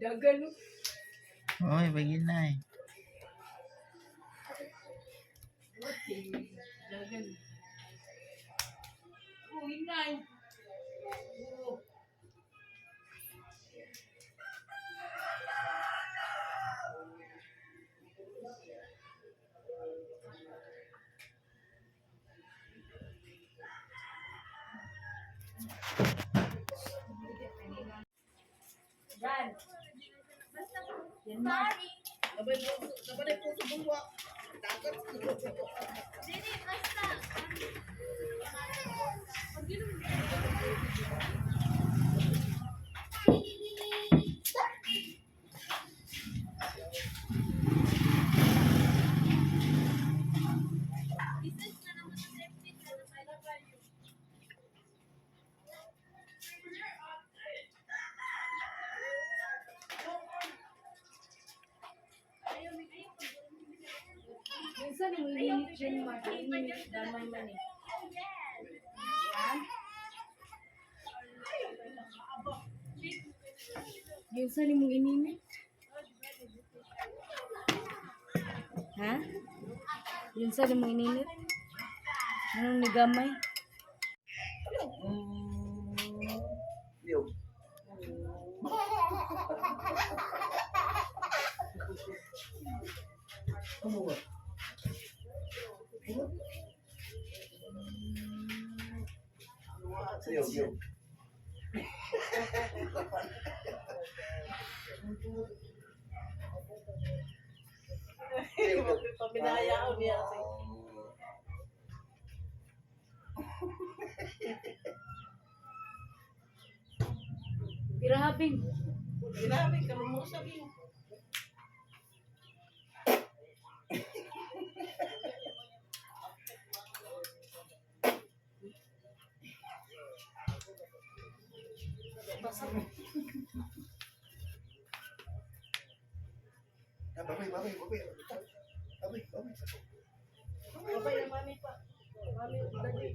Dagan. Oy, bagay na eh. Dagan. Oh, inay. Oh. Yan. Yan na. Sabay po sa bunwa. Dagat. Dili, basta. Business na naman sa safety na nakalagay. Minsan yung init dyan, init damay man eh. Ha? Minsan yung ininit. Ha? Minsan yung ininit. Anong nigamay? Yo. Sayo, yo. Pabinayaan niya kasi. Pirahapin. Grabe, kalumusa din. Babay. Babay na mami pa. Mami, lagi.